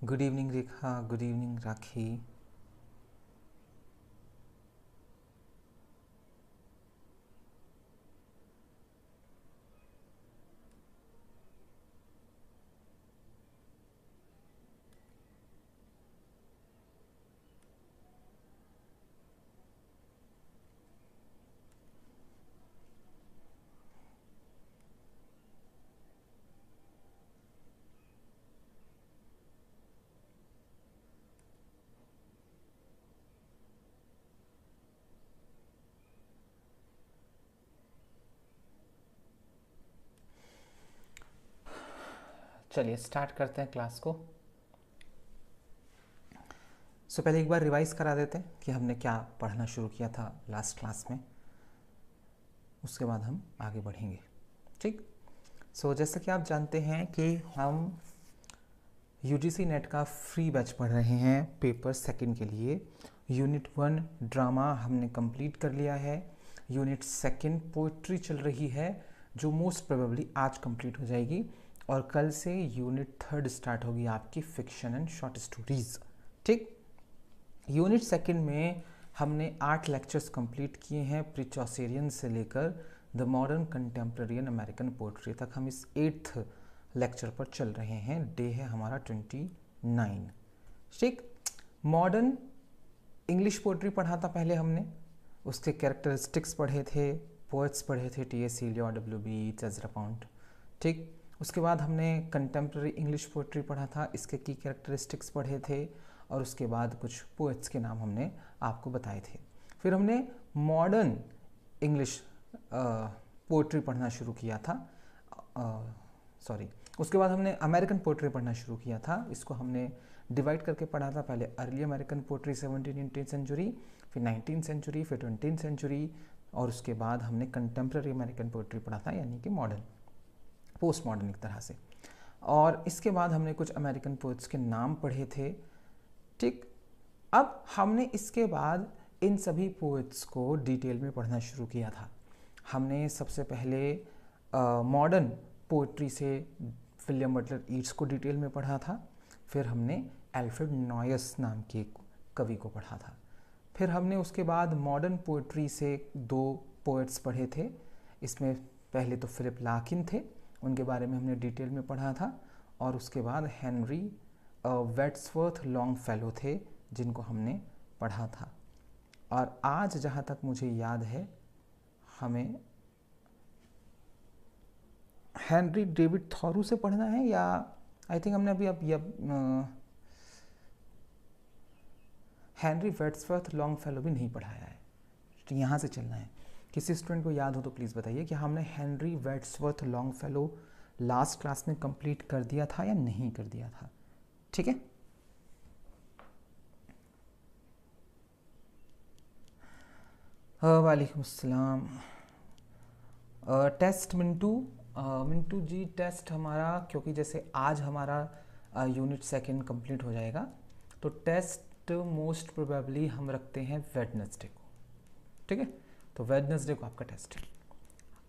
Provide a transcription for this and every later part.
Good evening रेखा, good evening राखी। चलिए start करते हैं क्लास को। पहले एक बार रिवाइज करा देते हैं कि हमने क्या पढ़ना शुरू किया था लास्ट क्लास में, उसके बाद हम आगे बढ़ेंगे। ठीक। जैसा कि आप जानते हैं कि हम यूजीसी नेट का फ्री बैच पढ़ रहे हैं पेपर सेकंड के लिए। यूनिट 1 ड्रामा हमने कंप्लीट कर लिया है। यूनिट सेकंड पोइट्री चल रही है, जो मोस्ट प्रोबेबली आज कंप्लीट हो जाएगी, और कल से यूनिट 3 स्टार्ट होगी आपकी फिक्शन एंड शॉर्ट स्टोरीज। ठीक। यूनिट सेकंड में हमने 8 लेक्चर्स कंप्लीट किए हैं, प्री चौसेरियन से लेकर the modern contemporary and American poetry तक। हम इस 8th लेक्चर पर चल रहे हैं। डे है हमारा 29। ठीक। मॉडर्न इंग्लिश पोइट्री पढ़ा था पहले हमने, उसके कैरेक्टरिस्टिक्स पढ़े थे, पोएट्स पढ़े थे, T S. Eliot, W B. Yeats, Ezra Pound. ठीक। उसके बाद हमने कंटेम्प्रेरी इंग्लिश पोइट्री पढ़ा था, इसके की कैरेक्टरिस्टिक्स पढ़े थे, और उसके बाद कुछ पोएट्स के नाम हमने आपको बताए थे। फिर हमने मॉडर्न इंग्लिश पोइट्री पढ़ना शुरू किया था। उसके बाद हमने अमेरिकन पोइट्री पढ़ना शुरू किया था। इसको हमने डिवाइड करके पढ़ा था। पहले early American poetry 17th-18th century, फिर 19th सेंचुरी, फिर 20th सेंचुरी, और उसके बाद हमने कंटेम्प्रेरी अमेरिकन पोइट्री पढ़ा था, यानी कि मॉडर्न, पोस्ट मॉडर्न एक तरह से। और इसके बाद हमने कुछ अमेरिकन पोइट्स के नाम पढ़े थे। ठीक। अब हमने इसके बाद इन सभी पोएट्स को डिटेल में पढ़ना शुरू किया था। हमने सबसे पहले मॉडर्न पोइट्री से विलियम बटलर ईट्स को डिटेल में पढ़ा था। फिर हमने एल्फ्रेड नॉयस नाम के कवि को पढ़ा था। फिर हमने उसके बाद मॉडर्न पोइट्री से 2 पोएट्स पढ़े थे। इसमें पहले तो फिलिप लार्किन थे, उनके बारे में हमने डिटेल में पढ़ा था, और उसके बाद हेनरी वर्ड्सवर्थ लॉन्गफेलो थे, जिनको हमने पढ़ा था। और आज जहाँ तक मुझे याद है, हमें हेनरी डेविड थॉरू से पढ़ना है, या आई थिंक हमने अभी हेनरी वर्ड्सवर्थ लॉन्गफेलो भी नहीं पढ़ाया है। तो यहाँ से चलना है। किसी स्टूडेंट को याद हो तो प्लीज़ बताइए कि हमने Henry Wordsworth Longfellow last class में कंप्लीट कर दिया था या नहीं कर दिया था। ठीक है। वालेकुम अस्सलाम। टेस्ट मिंटू जी, टेस्ट हमारा, क्योंकि जैसे आज हमारा यूनिट सेकंड कंप्लीट हो जाएगा, तो टेस्ट मोस्ट प्रोबेबली हम रखते हैं वेडनेसडे को। ठीक है। तो वेडनेसडे को आपका टेस्ट है।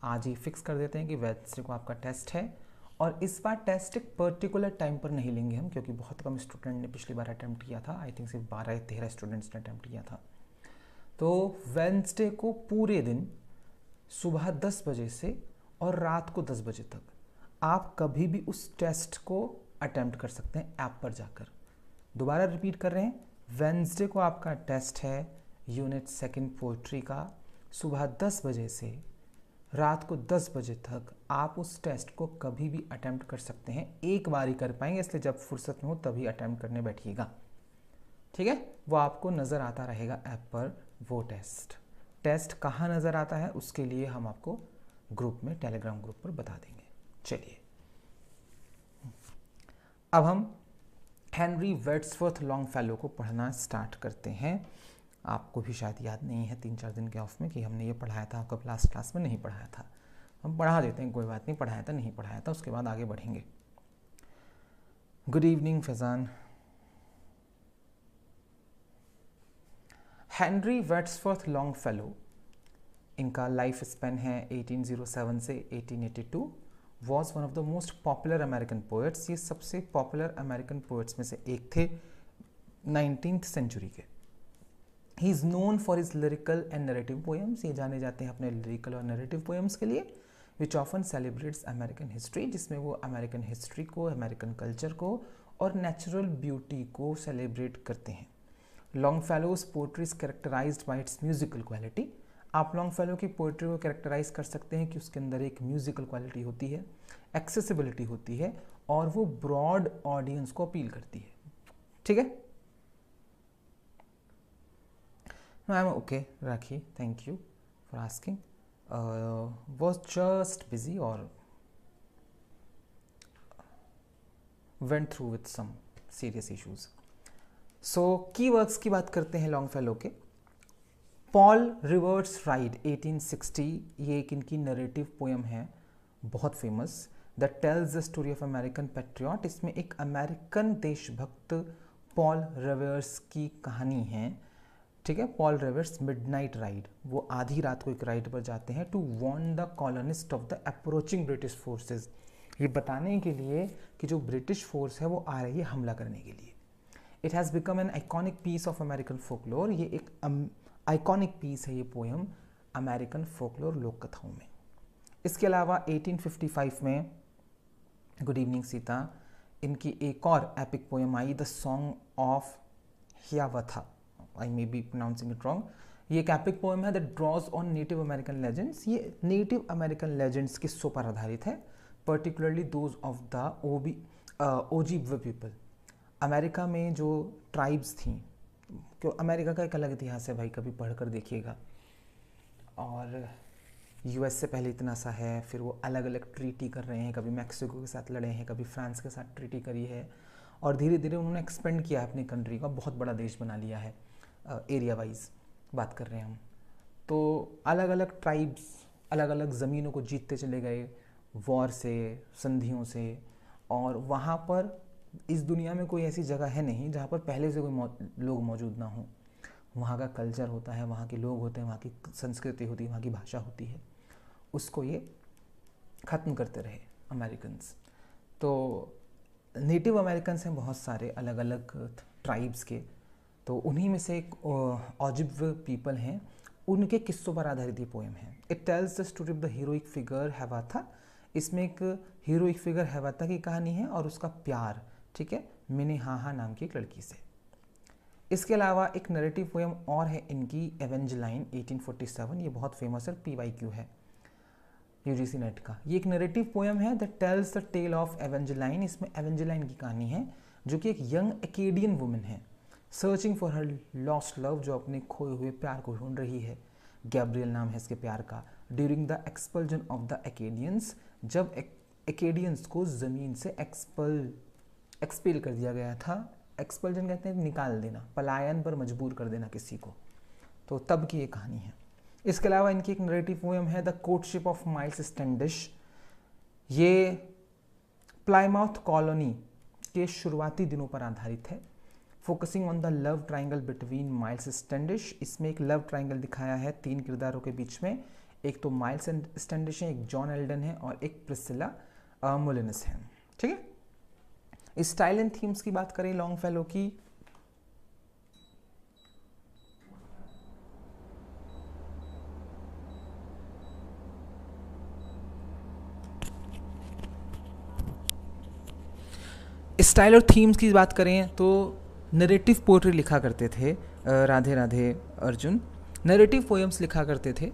आज ही फिक्स कर देते हैं कि वेडनेसडे को आपका टेस्ट है। और इस बार टेस्ट एक पर्टिकुलर टाइम पर नहीं लेंगे हम, क्योंकि बहुत कम स्टूडेंट ने पिछली बार अटैम्प्ट किया था। आई थिंक सिर्फ 12 या 13 स्टूडेंट्स ने अटैम्प्ट किया था। तो वेडनेसडे को पूरे दिन सुबह 10 बजे से और रात को 10 बजे तक आप कभी भी उस टेस्ट को अटैम्प्ट कर सकते हैं ऐप पर जाकर। दोबारा रिपीट कर रहे हैं, वेडनेसडे को आपका टेस्ट है यूनिट सेकंड पोइट्री का। सुबह 10 बजे से रात को 10 बजे तक आप उस टेस्ट को कभी भी अटैम्प्ट कर सकते हैं। एक बार ही कर पाएंगे, इसलिए जब फुर्सत में हो तभी अटैम्प्ट करने बैठिएगा। ठीक है। वो आपको नज़र आता रहेगा ऐप पर वो टेस्ट कहाँ नज़र आता है, उसके लिए हम आपको ग्रुप में, टेलीग्राम ग्रुप पर बता देंगे। चलिए अब हम हेनरी वर्ड्सवर्थ लॉन्गफेलो को पढ़ना स्टार्ट करते हैं। आपको भी शायद याद नहीं है 3-4 दिन के ऑफ में कि हमने ये पढ़ाया था, आपको लास्ट क्लास में नहीं पढ़ाया था। हम पढ़ा देते हैं, कोई बात नहीं, पढ़ाया था नहीं पढ़ाया था, उसके बाद आगे बढ़ेंगे। Good evening Faizan. Henry Wordsworth Longfellow, इनका लाइफ स्पेन है 1807 से 1882, was one of the most popular American poets, ये सबसे पॉपुलर अमेरिकन पोएट्स में से एक थे 19th सेंचुरी के। He is known for his lyrical and narrative poems, ये जाने जाते हैं अपने लिरिकल और नरेटिव पोएम्स के लिए, which often celebrates American history, जिसमें वो अमेरिकन हिस्ट्री को, अमेरिकन कल्चर को और नेचुरल ब्यूटी को सेलिब्रेट करते हैं। Longfellow's poetry is characterized by its musical quality, आप लॉन्गफेलो की पोएट्री को कैरेक्टराइज कर सकते हैं कि उसके अंदर एक म्यूजिकल क्वालिटी होती है, एक्सेसिबिलिटी होती है और वो ब्रॉड ऑडियंस को अपील करती है। ठीक है ma'am, okay rakhi, thank you for asking. was just busy or went through with some serious issues. So की वर्क्स की बात करते हैं लॉन्गफेलो के। पॉल रिवर्स राइड 1860, ये एक इनकी नरेटिव पोएम है बहुत famous, that tells the story of American patriot. इसमें एक अमेरिकन देशभक्त पॉल रिवर्स की कहानी है। ठीक है, पॉल रिवर्स मिडनाइट राइड, वो आधी रात को एक राइड पर जाते हैं to warn the colonist of the approaching British forces, ये बताने के लिए कि जो ब्रिटिश फोर्स है वो आ रही है हमला करने के लिए। It has become an iconic piece of American folklore, ये एक आइकॉनिक पीस है ये पोएम अमेरिकन फोकलोर लोक कथाओं में। इसके अलावा 1855 में गुड इवनिंग सीता, इनकी एक और एपिक पोएम आई, the song of Hiawatha, I may be pronouncing it wrong. ये एक एपिक पोएम है that draws on native American legends, ये नेटिव अमेरिकन लेजेंड्स किस्सों पर आधारित है, particularly those of the Ojibwe people. America में जो ट्राइब्स थी, क्यों अमेरिका का एक अलग इतिहास है भाई, कभी पढ़कर देखिएगा। और यूएस से पहले इतना सा है, फिर वो अलग अलग ट्रीटी कर रहे हैं, कभी मैक्सिको के साथ लड़े हैं, कभी फ्रांस के साथ ट्रीटी करी है, और धीरे धीरे उन्होंने एक्सपेंड किया है अपनी कंट्री का, बहुत बड़ा देश बना लिया है। एरिया वाइज बात कर रहे हैं हम, तो अलग अलग ट्राइब्स अलग अलग ज़मीनों को जीतते चले गए वॉर से, संधियों से, और वहाँ पर इस दुनिया में कोई ऐसी जगह है नहीं जहाँ पर पहले से कोई लोग मौजूद ना हों। वहाँ का कल्चर होता है, वहाँ के लोग होते हैं, वहाँ की संस्कृति होती है, वहाँ की भाषा होती है, उसको ये ख़त्म करते रहे अमेरिकन्स। तो नेटिव अमेरिकन्स हैं बहुत सारे अलग अलग ट्राइब्स के, तो उन्हीं में से एक ओजिब्वे पीपल हैं, उनके किस्सों पर आधारित ये पोएम है। It tells the story of the heroic figure Hiawatha, इसमें एक हीरोइक फिगर हैवाथा की कहानी है और उसका प्यार, ठीक है, मिनेहाहा नाम की एक लड़की से। इसके अलावा एक नरेटिव पोएम और है इनकी, एवेंजेलाइन 1847, ये बहुत फेमस है, PYQ है यूजीसी नेट का। ये एक नरेटिव पोएम है that tells the tale of Evangeline, इसमें एवेंजेलाइन की कहानी है जो कि एक यंग एकेडियन वुमन है, searching for her lost love, जो अपने खोए हुए प्यार को ढूंढ रही है। गैब्रियल नाम है इसके प्यार का। During the expulsion of the Acadians, जब एकेडियंस को ज़मीन से एक्सपेल कर दिया गया था, एक्सपल्जन कहते हैं निकाल देना, पलायन पर मजबूर कर देना किसी को, तो तब की ये कहानी है। इसके अलावा इनकी एक नरेटिव पोएम है the courtship of miles Standish, ये प्लाईमाउथ कॉलोनी के शुरुआती दिनों पर आधारित है, focusing on the love triangle between miles Standish. इसमें एक लव ट्राइंगल दिखाया है 3 किरदारों के बीच में, एक तो माइल्स स्टैंडिश है, एक जॉन एल्डन है और एक प्रिसिला मोलिनस है। ठीक है, स्टाइल एंड थीम्स की बात करें लॉन्गफेलो की, स्टाइल और थीम्स की बात करें तो नरेटिव पोएट्री लिखा करते थे राधे राधे अर्जुन, नरेटिव पोएम्स लिखा करते थे।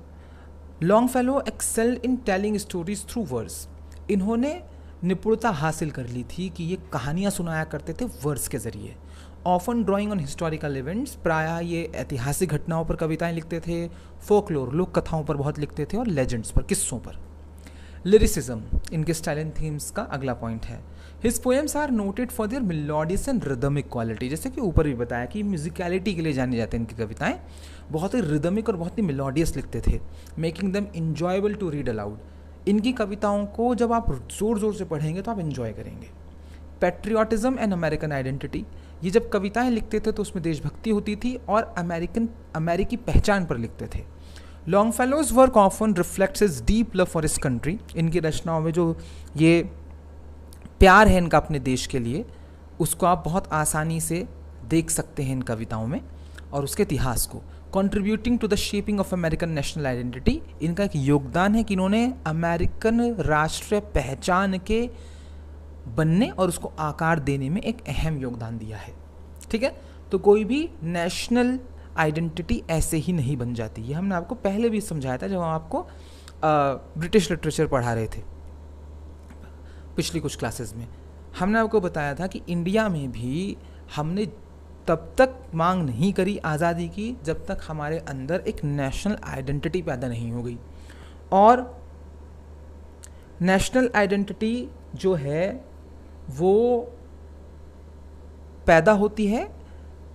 Longfellow excelled in telling stories through verse, इन्होंने निपुणता हासिल कर ली थी कि ये कहानियाँ सुनाया करते थे वर्स के ज़रिए। Often drawing on historical events, प्रायः ये ऐतिहासिक घटनाओं पर कविताएं लिखते थे, फोकलोर लोक कथाओं पर बहुत लिखते थे और लेजेंड्स पर, किस्सों पर। लिरिसिज्म इनके स्टाइल एंड थीम्स का अगला पॉइंट है। His poems are noted for their melodious and rhythmic quality, जैसे कि ऊपर भी बताया कि म्यूजिकलिटी के लिए जाने जाते हैं इनकी कविताएं, बहुत ही रिदमिक और बहुत ही मेलोडियस लिखते थे, making them enjoyable to read aloud. इनकी कविताओं को जब आप ज़ोर ज़ोर से पढ़ेंगे तो आप इन्जॉय करेंगे। पैट्रियोटिज्म एंड अमेरिकन आइडेंटिटी, ये जब कविताएं लिखते थे तो उसमें देशभक्ति होती थी और अमेरिकी पहचान पर लिखते थे। Longfellow's work often reflects his deep love for his country. इनकी रचनाओं में जो ये प्यार है इनका अपने देश के लिए, उसको आप बहुत आसानी से देख सकते हैं इन कविताओं में, और उसके इतिहास को। Contributing to the shaping of American national identity, इनका एक योगदान है कि इन्होंने अमेरिकन राष्ट्रीय पहचान के बनने और उसको आकार देने में एक अहम योगदान दिया है। ठीक है, तो कोई भी नेशनल आइडेंटिटी ऐसे ही नहीं बन जाती। ये हमने आपको पहले भी समझाया था जब हम आपको ब्रिटिश लिटरेचर पढ़ा रहे थे पिछली कुछ क्लासेस में। हमने आपको बताया था कि इंडिया में भी हमने तब तक मांग नहीं करी आज़ादी की जब तक हमारे अंदर एक नेशनल आइडेंटिटी पैदा नहीं हो गई। और नेशनल आइडेंटिटी जो है वो पैदा होती है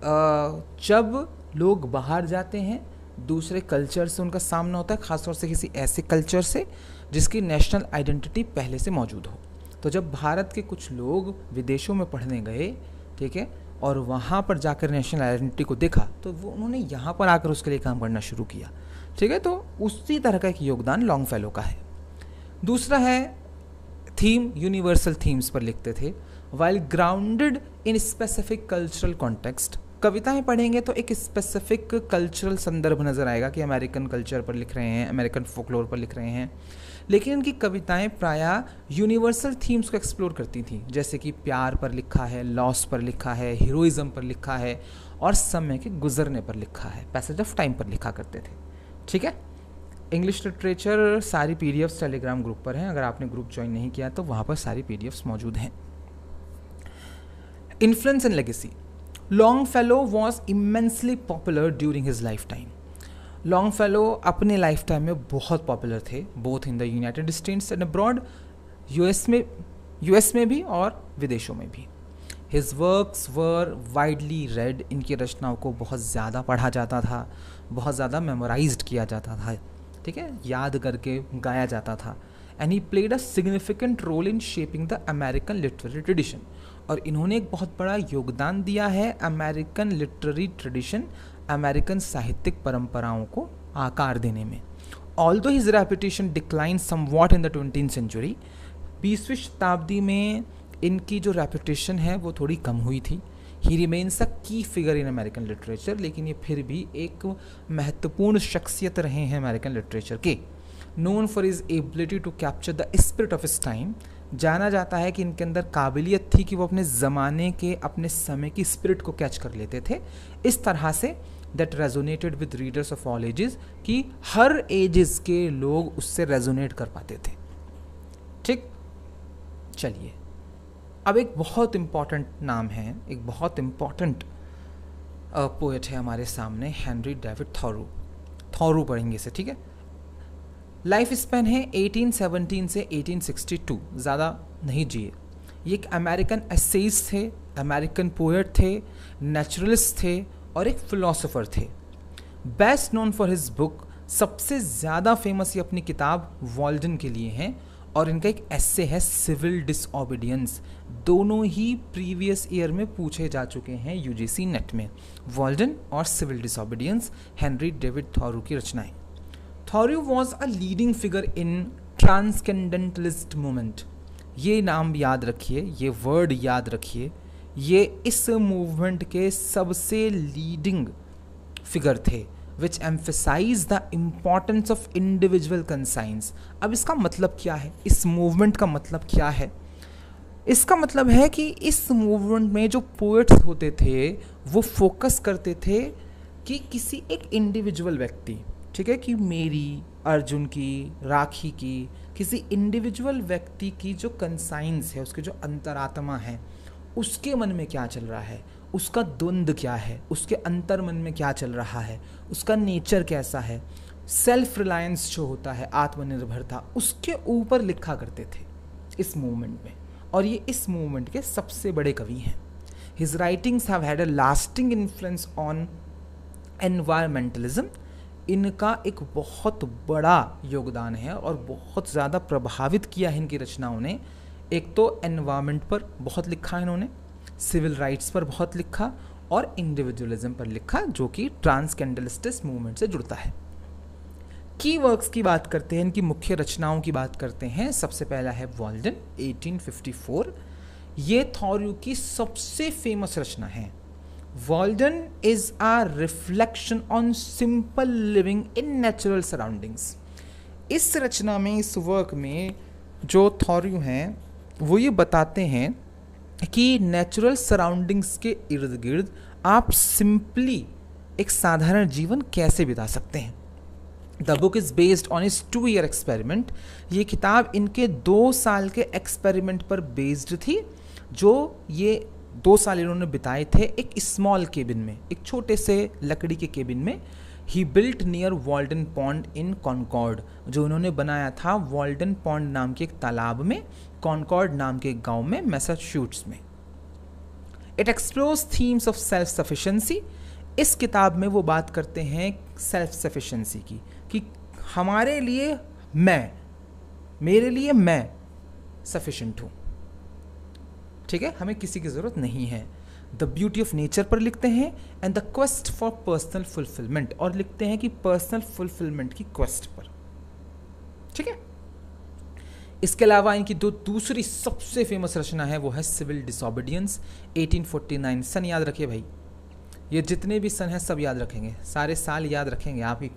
जब लोग बाहर जाते हैं, दूसरे कल्चर से उनका सामना होता है, ख़ासतौर से किसी ऐसे कल्चर से जिसकी नेशनल आइडेंटिटी पहले से मौजूद हो। तो जब भारत के कुछ लोग विदेशों में पढ़ने गए, ठीक है, और वहाँ पर जाकर नेशनल आइडेंटिटी को देखा, तो वो उन्होंने यहाँ पर आकर उसके लिए काम करना शुरू किया। ठीक है, तो उसी तरह का एक योगदान लॉन्गफेलो का है। दूसरा है थीम, यूनिवर्सल थीम्स पर लिखते थे। While grounded in specific cultural context, कविताएं पढ़ेंगे तो एक स्पेसिफिक कल्चरल संदर्भ नज़र आएगा कि अमेरिकन कल्चर पर लिख रहे हैं, अमेरिकन फोकलोर पर लिख रहे हैं, लेकिन इनकी कविताएं प्रायः यूनिवर्सल थीम्स को एक्सप्लोर करती थी, जैसे कि प्यार पर लिखा है, लॉस पर लिखा है, हीरोइज्म पर लिखा है, और समय के गुजरने पर लिखा है, पैसेज ऑफ टाइम पर लिखा करते थे। ठीक है, इंग्लिश लिटरेचर सारी पीडीएफ्स टेलीग्राम ग्रुप पर हैं, अगर आपने ग्रुप ज्वाइन नहीं किया तो वहाँ पर सारी पीडीएफ्स मौजूद हैं। Influence and legacy, Longfellow was immensely popular during his life time. Longfellow अपने लाइफ टाइम में बहुत पॉपुलर थे, both in the United states and abroad, US में भी और विदेशों में भी। हिज वर्क्स वर वाइडली रेड, इनकी रचनाओं को बहुत ज़्यादा पढ़ा जाता था, बहुत ज़्यादा मेमोराइज्ड किया जाता था, ठीक है, याद करके गाया जाता था। And he played a significant role in shaping the American literary tradition, और इन्होंने एक बहुत बड़ा योगदान दिया है अमेरिकन लिटरेरी ट्रेडिशन, अमेरिकन साहित्यिक परंपराओं को आकार देने में। Although his reputation declined somewhat in the 20th century, 20वीं शताब्दी में इनकी जो रेपुटेशन है वो थोड़ी कम हुई थी। ही रिमेन्स अ की फिगर इन अमेरिकन लिटरेचर, लेकिन ये फिर भी एक महत्वपूर्ण शख्सियत रहे हैं अमेरिकन लिटरेचर के। Known for his ability to capture the spirit of his time, जाना जाता है कि इनके अंदर काबिलियत थी कि वो अपने ज़माने के, अपने समय की स्पिरिट को कैच कर लेते थे इस तरह say that resonated with readers of all ages, कि हर एजेस के लोग उससे रेजोनेट कर पाते थे। ठीक, चलिए अब एक बहुत इम्पॉर्टेंट नाम है, एक बहुत इम्पॉर्टेंट पोएट है हमारे सामने, हेनरी डेविड थॉरो। थॉरो पढ़ेंगे इसे, ठीक है। लाइफ स्पैन है 1817 से 1862, ज़्यादा नहीं जिए। ये एक अमेरिकन एसेइस्ट थे, अमेरिकन पोएट थे, नेचुरलिस्ट थे और एक फिलोसोफर थे। Best known for his book, सबसे ज़्यादा फेमस ये अपनी किताब वॉल्डन के लिए हैं, और इनका एक एस्से है सिविल डिसओबीडियंस। दोनों ही प्रीवियस ईयर में पूछे जा चुके हैं यूजीसी नेट में, वॉल्डन और civil disobedience, Henry David Thoreau की रचनाएं। Thoreau was a leading figure in transcendentalist movement. ये नाम याद रखिए, ये वर्ड याद रखिए, ये इस मूवमेंट के सबसे लीडिंग फिगर थे, which emphasize the importance of individual conscience. अब इसका मतलब क्या है, इस मूवमेंट का मतलब क्या है? इसका मतलब है कि इस मूवमेंट में जो पोएट्स होते थे वो फोकस करते थे कि किसी एक इंडिविजुअल व्यक्ति, ठीक है, कि मेरी, अर्जुन की, राखी की, किसी इंडिविजुअल व्यक्ति की जो कंसाइंस है, उसके जो अंतरात्मा है, उसके मन में क्या चल रहा है, उसका द्वंद्व क्या है, उसके अंतर मन में क्या चल रहा है, उसका नेचर कैसा है, सेल्फ रिलायंस जो होता है, आत्मनिर्भरता, उसके ऊपर लिखा करते थे इस मूवमेंट में। और ये इस मूवमेंट के सबसे बड़े कवि हैं। His writings have had a lasting influence on environmentalism. इनका एक बहुत बड़ा योगदान है और बहुत ज़्यादा प्रभावित किया है इनकी रचनाओं ने। एक तो एनवायरमेंट पर बहुत लिखा इन्होंने, सिविल राइट्स पर बहुत लिखा और इंडिविजुअलिज्म पर लिखा, जो कि ट्रांसकेंडलिस्ट मूवमेंट से जुड़ता है। की वर्क्स की बात करते हैं, इनकी मुख्य रचनाओं की बात करते हैं, सबसे पहला है वॉल्डन 1854। ये थॉरियो की सबसे फेमस रचना है। Walden is a reflection on simple living in natural surroundings. इस रचना में, इस वर्क में जो थॉरियो हैं वो ये बताते हैं कि नेचुरल सराउंडिंग्स के इर्द गिर्द आप सिंपली एक साधारण जीवन कैसे बिता सकते हैं। The book is based on is 2-year experiment. ये किताब इनके 2 साल के एक्सपेरिमेंट पर बेस्ड थी, जो ये 2 साल इन्होंने बिताए थे एक स्मॉल केबिन में, एक छोटे से लकड़ी के केबिन में। ही बिल्ट नियर वॉल्डन पॉन्ड इन कॉनकॉर्ड, जो इन्होंने बनाया था वॉल्डन पॉन्ड नाम के एक तालाब में, कॉनकॉर्ड नाम के एक गांव में, मैसाचुसेट्स में। It explores themes of self sufficiency. इस किताब में वो बात करते हैं सेल्फ सफिशिएंसी की, कि हमारे लिए मैं, मेरे लिए मैं सफिशिएंट हूँ, ठीक है, हमें किसी की ज़रूरत नहीं है। द ब्यूटी ऑफ नेचर पर लिखते हैं, and the quest for personal fulfilment, और लिखते हैं कि पर्सनल फुलफिलमेंट की क्वेस्ट पर, ठीक है। इसके अलावा इनकी दूसरी सबसे फेमस रचना है वो है सिविल डिसोबीडियंस 1849। सन याद रखिए भाई, ये जितने भी सन हैं सब याद रखेंगे, सारे साल याद रखेंगे आप, ही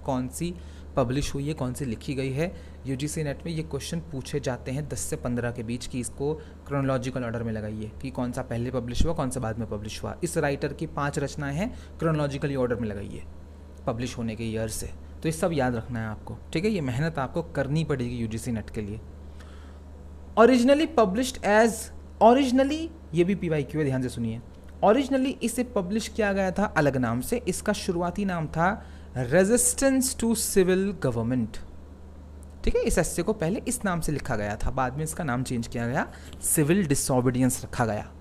कौन सी पब्लिश हुई है, कौन सी लिखी गई है। यूजीसी नेट में ये क्वेश्चन पूछे जाते हैं 10 से 15 के बीच, कि इसको क्रोनोलॉजिकल ऑर्डर में लगाइए कि कौन सा पहले पब्लिश हुआ, कौन सा बाद में पब्लिश हुआ। इस राइटर की 5 रचनाएं हैं, क्रोनोलॉजिकली ऑर्डर में लगाइए पब्लिश होने के ईयर से। तो ये सब याद रखना है आपको, ठीक है, ये मेहनत आपको करनी पड़ेगी यूजीसी नेट के लिए। ओरिजिनली पब्लिश्ड एज, ओरिजिनली ये भी PYQ है, ध्यान से सुनिए। ओरिजिनली इसे पब्लिश किया गया था अलग नाम से, इसका शुरुआती नाम था रेजिस्टेंस टू सिविल गवर्नमेंट, ठीक है। इस एस्से को पहले इस नाम से लिखा गया था, बाद में इसका नाम चेंज किया गया, सिविल डिसोबीडियंस रखा गया।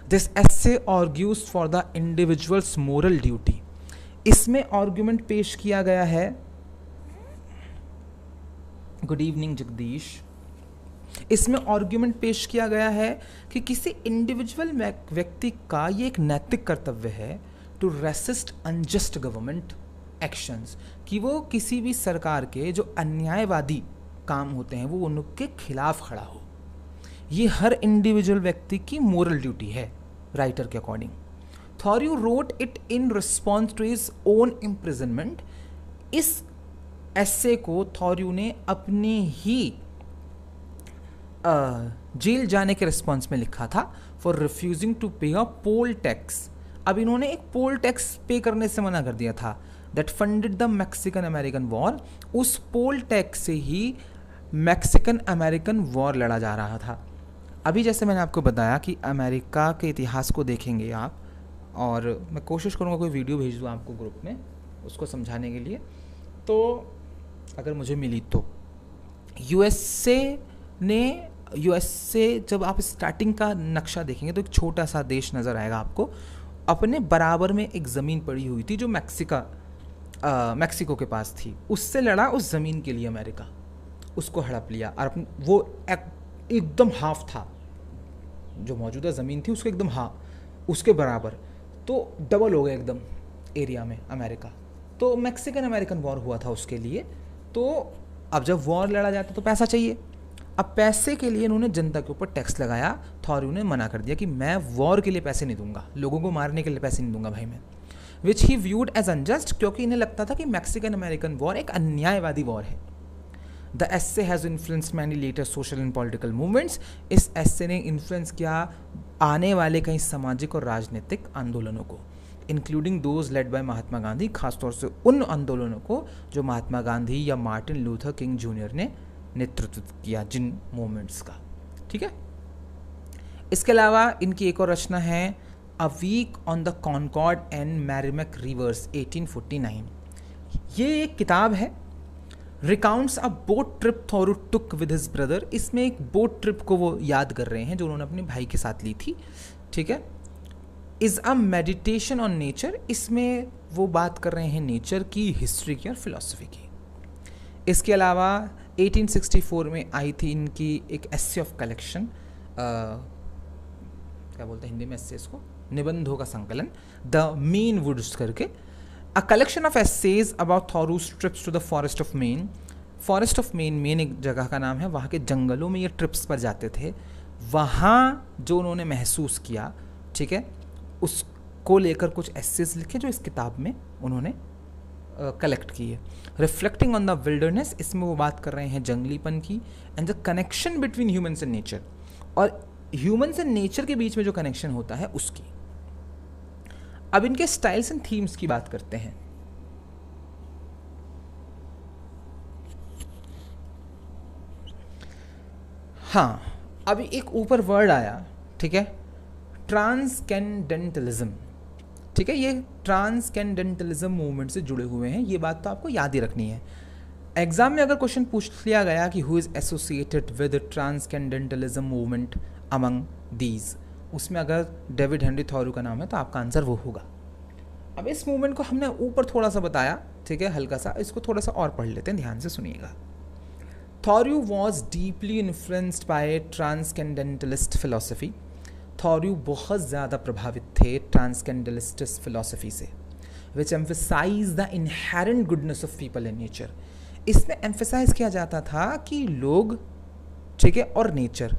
This essay argues for the individuals moral duty. इसमें आर्ग्यूमेंट पेश किया गया है, गुड इवनिंग जगदीश। इसमें आर्ग्यूमेंट पेश किया गया है कि किसी इंडिविजुअल व्यक्ति का ये एक नैतिक कर्तव्य है to resist unjust government actions, कि वो किसी भी सरकार के जो अन्यायवादी काम होते हैं वो उनके खिलाफ खड़ा हो। ये हर इंडिविजुअल व्यक्ति की मोरल ड्यूटी है, राइटर के according. Thoreau wrote it in response to his own imprisonment. इस एस्से को थॉरियो ने अपने ही जेल जाने के रिस्पॉन्स में लिखा था, फॉर रिफ्यूजिंग टू पे अ पोल टैक्स। अब इन्होंने एक पोल टैक्स पे करने से मना कर दिया था, that funded the Mexican American war. उस पोल टैक्स से ही मैक्सिकन अमेरिकन वॉर लड़ा जा रहा था। अभी जैसे मैंने आपको बताया कि अमेरिका के इतिहास को देखेंगे आप, और मैं कोशिश करूँगा कोई वीडियो भेज दूँ आपको ग्रुप में उसको समझाने के लिए, तो अगर मुझे मिली तो। यूएसए जब आप स्टार्टिंग का नक्शा देखेंगे तो एक छोटा सा देश नज़र आएगा आपको। अपने बराबर में एक ज़मीन पड़ी हुई थी जो मैक्सिको के पास थी, उससे लड़ा उस ज़मीन के लिए अमेरिका, उसको हड़प लिया, और वो एकदम हाफ था, जो मौजूदा ज़मीन थी उसको एकदम उसके बराबर, तो डबल हो गया एकदम एरिया में अमेरिका। तो मैक्सिकन अमेरिकन वॉर हुआ था उसके लिए। तो अब जब वॉर लड़ा जाता तो पैसा चाहिए, अब पैसे के लिए इन्होंने जनता के ऊपर टैक्स लगाया। थॉरियो ने मना कर दिया कि मैं वॉर के लिए पैसे नहीं दूंगा, लोगों को मारने के लिए पैसे नहीं दूंगा भाई मैं, which he viewed as unjust, क्योंकि इन्हें लगता था कि मैक्सिकन अमेरिकन वॉर एक अन्यायवादी वॉर है। The essay has influenced many later social and political movements. इस एस्से ने इन्फ्लुएंस किया आने वाले कई सामाजिक और राजनीतिक आंदोलनों को, including those led by Mahatma Gandhi, खासतौर से उन आंदोलनों को जो महात्मा गांधी या मार्टिन लूथर किंग जूनियर ने नेतृत्व किया, जिन मूवमेंट्स का, ठीक है। इसके अलावा इनकी एक और रचना है a week on the Concord and Merrimack rivers 1849। ये एक किताब है, recounts a boat trip Thoreau took with his brother. इसमें एक बोट ट्रिप को वो याद कर रहे हैं जो उन्होंने अपने भाई के साथ ली थी, ठीक है। Is a meditation on nature, इसमें वो बात कर रहे हैं नेचर की, हिस्ट्री की और फिलॉसफी की। इसके अलावा 1864 में आई थी इनकी एक एस्से ऑफ कलेक्शन, क्या बोलते हैं हिंदी में एस्से इसको, निबंधों का संकलन, द मीन वुड्स करके। A collection of essays about Thoreau's trips to the forest of Maine. Forest of Maine एक जगह का नाम है, वहाँ के जंगलों में ये ट्रिप्स पर जाते थे, वहाँ जो उन्होंने महसूस किया, ठीक है, उसको लेकर कुछ एसेज लिखे जो इस किताब में उन्होंने कलेक्ट किए। रिफ्लेक्टिंग ऑन द विल्डरनेस, इसमें वो बात कर रहे हैं जंगलीपन की, and the connection between humans and nature, और ह्यूमन्स एंड नेचर के बीच में जो कनेक्शन होता है उसकी। अब इनके स्टाइल्स एंड थीम्स की बात करते हैं। हाँ, अभी एक ऊपर वर्ड आया, ठीक है, ट्रांसकेंडेंटलिज्म, ठीक है, ये ट्रांसकेंडेंटलिज्म मूवमेंट से जुड़े हुए हैं, ये बात तो आपको याद ही रखनी है। एग्जाम में अगर क्वेश्चन पूछ लिया गया कि who is associated with transcendentalism movement among these, उसमें अगर डेविड हेनरी थॉरू का नाम है तो आपका आंसर वो होगा। अब इस मूवमेंट को हमने ऊपर थोड़ा सा बताया, ठीक है, हल्का सा, इसको थोड़ा सा और पढ़ लेते हैं, ध्यान से सुनिएगा। Thoreau was deeply influenced by transcendentalist philosophy. Thoreau बहुत ज़्यादा प्रभावित थे ट्रांसकेंडेंटलिस्ट फिलोसफी से, which emphasize the inherent goodness of people in nature. इसमें एम्फसाइज किया जाता था कि लोग, ठीक है, और नेचर,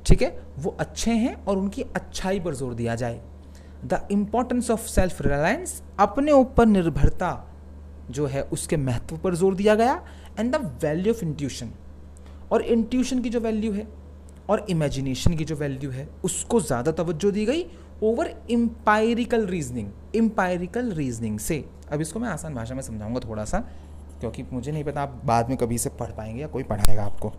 ठीक है, वो अच्छे हैं और उनकी अच्छाई पर जोर दिया जाए। The importance of self reliance, अपने ऊपर निर्भरता जो है उसके महत्व पर जोर दिया गया, and the value of intuition, और इंट्यूशन की जो वैल्यू है और इमेजिनेशन की जो वैल्यू है उसको ज़्यादा तवज्जो दी गई ओवर इम्पायरिकल रीजनिंग। इम्पायरिकल रीजनिंग से, अब इसको मैं आसान भाषा में समझाऊंगा थोड़ा सा, क्योंकि मुझे नहीं पता आप बाद में कभी इसे पढ़ पाएंगे या कोई पढ़ाएगा आपको।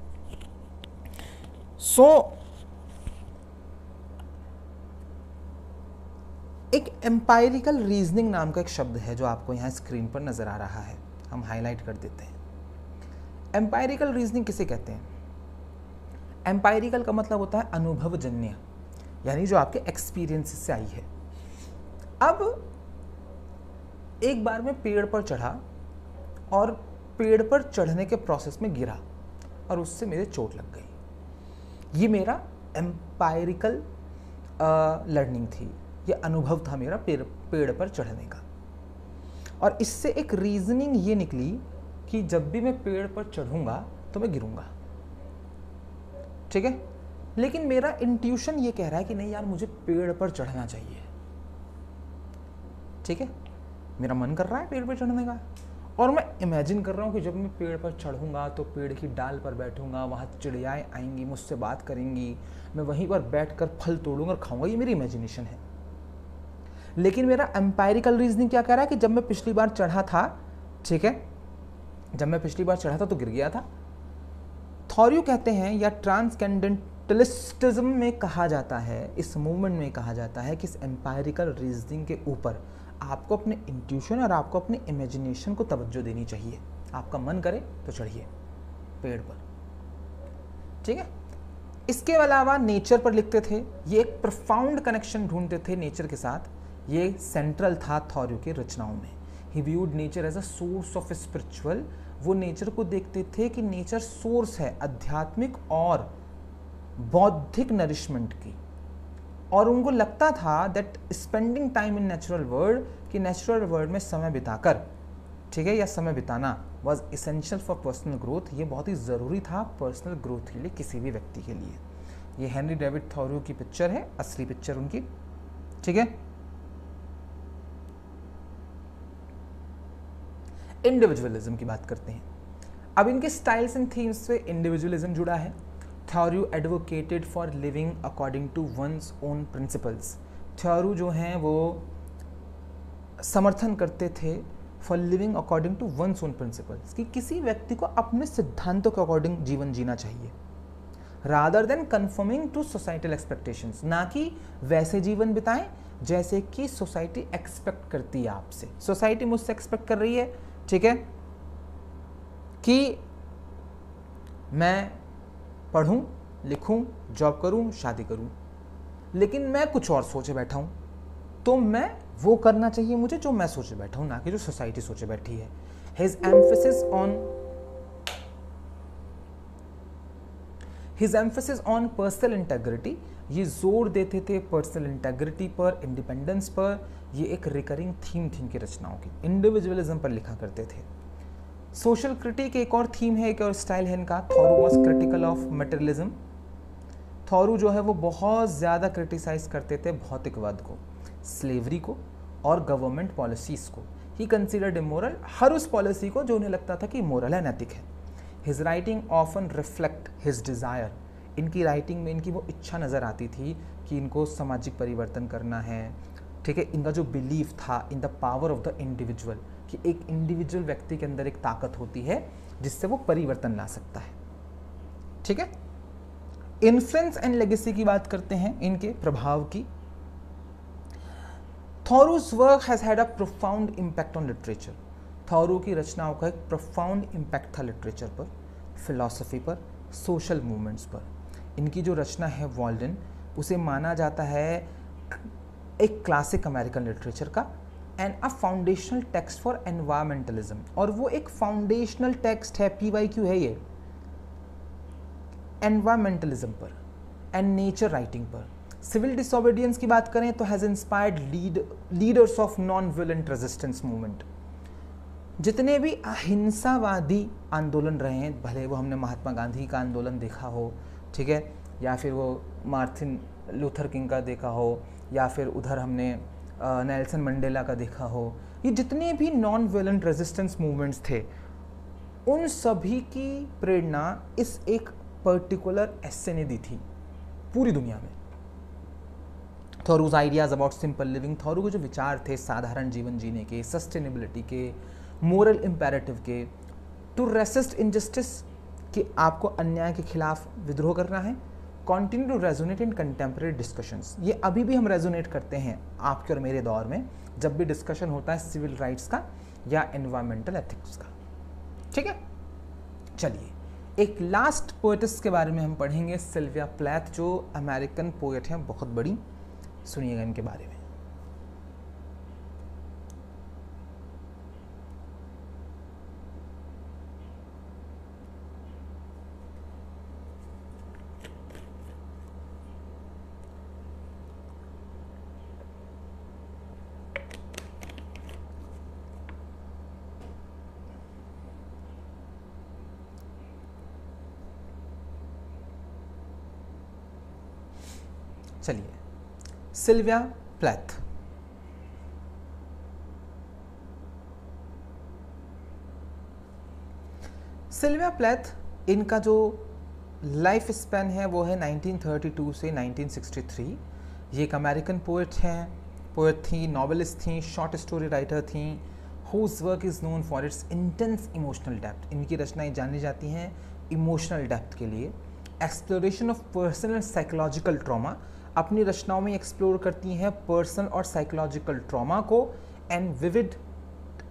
एक एम्पायरिकल रीजनिंग नाम का एक शब्द है जो आपको यहाँ स्क्रीन पर नजर आ रहा है, हम हाईलाइट कर देते हैं। एम्पायरिकल रीजनिंग किसे कहते हैं? एम्पायरिकल का मतलब होता है अनुभवजन्य, यानी जो आपके एक्सपीरियंस से आई है। अब एक बार मैं पेड़ पर चढ़ा और पेड़ पर चढ़ने के प्रोसेस में गिरा और उससे मेरे चोट लग गई। ये मेरा एम्पायरिकल लर्निंग थी, ये अनुभव था मेरा पेड़ पर चढ़ने का। और इससे एक रीजनिंग ये निकली कि जब भी मैं पेड़ पर चढ़ूंगा तो मैं गिरूंगा, ठीक है, लेकिन मेरा इंट्यूशन ये कह रहा है कि नहीं यार, मुझे पेड़ पर चढ़ना चाहिए, ठीक है, मेरा मन कर रहा है पेड़ पर चढ़ने का, और मैं इमेजिन कर रहा हूँ कि जब मैं पेड़ पर चढ़ूंगा तो पेड़ की डाल पर बैठूंगा, वहाँ चिड़ियाएँ आएंगी, मुझसे बात करेंगी, मैं वहीं पर बैठकर फल तोड़ूंगा और खाऊंगा। ये मेरी इमेजिनेशन है। लेकिन मेरा एम्पायरिकल रीजनिंग क्या कह रहा है कि जब मैं पिछली बार चढ़ा था, ठीक है, जब मैं पिछली बार चढ़ा था तो गिर गया था। थॉरू कहते हैं, या ट्रांसकेंडेंटलिस्टिज्म में कहा जाता है, इस मूवमेंट में कहा जाता है कि इस एम्पायरिकल रीजनिंग के ऊपर आपको अपने इंट्यूशन और आपको अपने इमेजिनेशन को तवज्जो देनी चाहिए। आपका मन करे तो चढ़िए पेड़ पर, ठीक है। इसके अलावा नेचर पर लिखते थे, ये एक प्रोफाउंड कनेक्शन ढूंढते थे नेचर के साथ, ये सेंट्रल था थॉरू की रचनाओं में। He viewed nature as a source of spiritual, वो नेचर को देखते थे कि नेचर सोर्स है आध्यात्मिक और बौद्धिक नरिशमेंट की, और उनको लगता था that spending time in natural world, कि नेचुरल वर्ल्ड में समय बिताकर, ठीक है, या समय बिताना was essential for personal growth, ये बहुत ही ज़रूरी था पर्सनल ग्रोथ के लिए, किसी भी व्यक्ति के लिए। ये हेनरी डेविड थॉरू की पिक्चर है, असली पिक्चर उनकी, ठीक है। इंडिविजुअलिज्म की बात करते हैं। अब इनके स्टाइल्स एंड थीम्स से इंडिविजुअलिज्म जुड़ा है। Thoreau advocated for living according to one's own principles. Thoreau जो हैं वो समर्थन करते थे for living according to one's own principles, कि किसी व्यक्ति को अपने सिद्धांतों के अकॉर्डिंग जीवन जीना चाहिए, rather than conforming to societal expectations, ना कि वैसे जीवन बिताएं जैसे कि सोसाइटी एक्सपेक्ट करती है आपसे। सोसाइटी मुझसे एक्सपेक्ट कर रही है, ठीक है, कि मैं पढ़ूं, लिखूं, जॉब करूं, शादी करूं, लेकिन मैं कुछ और सोचे बैठा हूं, तो मैं वो करना चाहिए मुझे जो मैं सोचे बैठा हूं, ना कि जो सोसाइटी सोचे बैठी है। His emphasis on personal integrity, ये जोर देते थे पर्सनल इंटेग्रिटी पर, इंडिपेंडेंस पर। ये एक रिकरिंग थीम थी इनकी रचनाओं की, इंडिविजुअलिज्म पर लिखा करते थे। सोशल क्रिटिक एक और थीम है, एक और स्टाइल है इनका। थॉरू वॉज क्रिटिकल ऑफ मटेरियलिज्म। थॉरू जो है वो बहुत ज़्यादा क्रिटिसाइज करते थे भौतिकवाद को, स्लेवरी को और गवर्नमेंट पॉलिसीज़ को। ही कंसिडर्ड इमोरल हर उस पॉलिसी को जो उन्हें लगता था कि मोरल है, नैतिक है। His writing often reflect his desire. इनकी राइटिंग में इनकी वो इच्छा नज़र आती थी कि इनको सामाजिक परिवर्तन करना है, ठीक है। इनका जो बिलीफ था in the power of the individual, कि एक इंडिविजुअल व्यक्ति के अंदर एक ताकत होती है जिससे वो परिवर्तन ला सकता है, ठीक है। इन्फ्लुएंस एंड लेगेसी की बात करते हैं, इनके प्रभाव की। Thoreau's work has had a profound impact on literature. Thoreau की रचनाओं का एक प्रोफाउंड इम्पैक्ट था लिटरेचर पर, फिलॉसफी पर, सोशल मूवमेंट्स पर। इनकी जो रचना है वॉल्डन, उसे माना जाता है एक क्लासिक अमेरिकन लिटरेचर का and a foundational text for environmentalism. और वो एक फाउंडेशनल टेक्स्ट है, PYQ है ये, एनवायरमेंटलिज्म पर एंड नेचर राइटिंग पर। सिविल डिसोबीडियंस की बात करें तो has inspired leaders of non violent resistance movement. जितने भी अहिंसावादी आंदोलन रहे हैं, भले वो हमने महात्मा गांधी का आंदोलन देखा हो, ठीक है, या फिर वो मार्टिन लूथर किंग का देखा हो, या फिर उधर हमने नेल्सन मंडेला का देखा हो, ये जितने भी नॉन वायलेंट रेजिस्टेंस मूवमेंट्स थे, उन सभी की प्रेरणा इस एक पर्टिकुलर एस्से ने दी थी पूरी दुनिया में। थॉरूज आइडियाज अबाउट सिंपल लिविंग, थॉरू के जो विचार थे साधारण जीवन जीने के, सस्टेनेबिलिटी के, मोरल इम्पेरेटिव के, टू रेसिस्ट इनजस्टिस, कि आपको अन्याय के खिलाफ विद्रोह करना है, continue to resonate in contemporary discussions. ये अभी भी हम रेजोनेट करते हैं आपके और मेरे दौर में, जब भी डिस्कशन होता है सिविल राइट्स का या एनवायरमेंटल एथिक्स का, ठीक है। चलिए एक लास्ट पोएटिस के बारे में हम पढ़ेंगे, सिल्विया प्लैथ, जो अमेरिकन पोएट हैं, बहुत बड़ी। सुनिएगा इनके बारे में। चलिए, सिल्विया प्लैथ। सिल्विया प्लैथ, इनका जो लाइफ स्पैन है वो है 1932 से 1963। ये एक अमेरिकन पोएट थी, नॉवेलिस्ट थी, शॉर्ट स्टोरी राइटर थी, whose work is known for its intense emotional depth. इनकी रचनाएं जानी जाती हैं इमोशनल डेप्थ के लिए। Exploration of personal and psychological trauma, अपनी रचनाओं में एक्सप्लोर करती हैं पर्सनल और साइकोलॉजिकल ट्रॉमा को, and vivid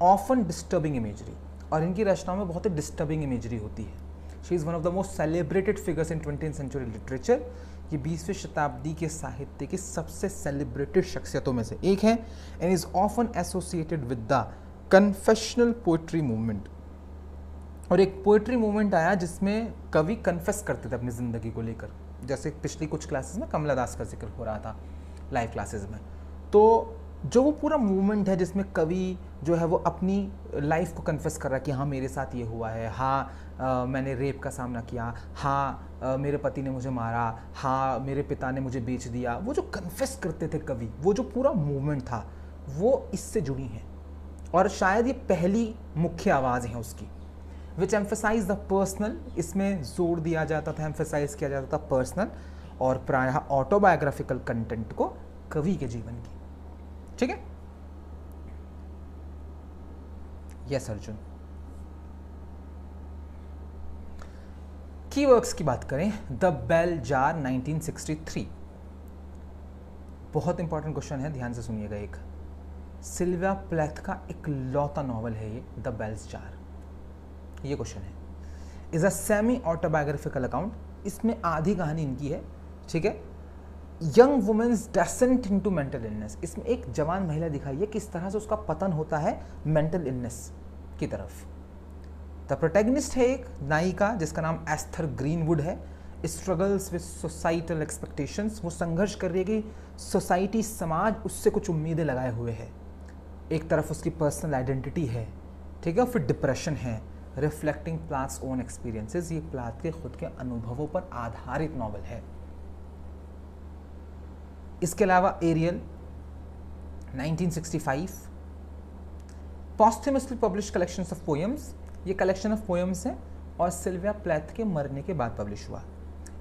often disturbing imagery, और इनकी रचनाओं में बहुत ही डिस्टर्बिंग इमेजरी होती है। She is one of the most celebrated figures in 20th century literature. ये 20वीं शताब्दी के साहित्य की सबसे सेलिब्रेटेड शख्सियतों में से एक है, and is often associated with the confessional poetry movement. और एक पोएट्री मूवमेंट आया जिसमें कवि कन्फेस करते थे अपनी ज़िंदगी को लेकर, जैसे पिछली कुछ क्लासेस में कमला दास का जिक्र हो रहा था लाइव क्लासेस में। तो जो वो पूरा मूवमेंट है जिसमें कवि जो है वो अपनी लाइफ को कन्फेस कर रहा है कि हाँ मेरे साथ ये हुआ है, हाँ मैंने रेप का सामना किया, हाँ मेरे पति ने मुझे मारा, हाँ मेरे पिता ने मुझे बेच दिया। वो जो कन्फेस करते थे कवि, वो जो पूरा मूवमेंट था वो इससे जुड़ी है, और शायद ये पहली मुख्य आवाज़ है उसकी। विच एम्फेसाइज द पर्सनल, इसमें जोर दिया जाता था, एम्फेसाइज किया जाता था पर्सनल और प्रायः ऑटोबायोग्राफिकल कंटेंट को कवि के जीवन की, ठीक है। यस अर्जुन। की वर्क्स की बात करें, द बेल जार 1963, बहुत इंपॉर्टेंट क्वेश्चन है, ध्यान से सुनिएगा। एक सिल्विया प्लैथ का इकलौता नॉवल है ये, द बेल्स जार। ये क्वेश्चन है, is a semi autobiographical account, इसमें आधी कहानी इनकी है, ठीक है। Young women's descent into mental illness, इसमें एक जवान महिला दिखाई है किस तरह से उसका पतन होता है मेंटल इलनेस की तरफ। द प्रोटैगनिस्ट है एक नायिका जिसका नाम एस्थर ग्रीनवुड है, स्ट्रगल्स विद सोसाइटल एक्सपेक्टेशंस, वो संघर्ष कर रही है कि सोसाइटी, समाज उससे कुछ उम्मीदें लगाए हुए है। एक तरफ उसकी पर्सनल आइडेंटिटी है, ठीक है, फिर डिप्रेशन है। रिफ्लेक्टिंग प्लाथ्स ओन एक्सपीरियंसेस, ये प्लाथ के खुद के अनुभवों पर आधारित नॉवल है। इसके अलावा Ariel 1965 posthumously publish collections of poems, ये कलेक्शन ऑफ पोएम्स है और सिल्विया प्लैथ के मरने के बाद पब्लिश हुआ।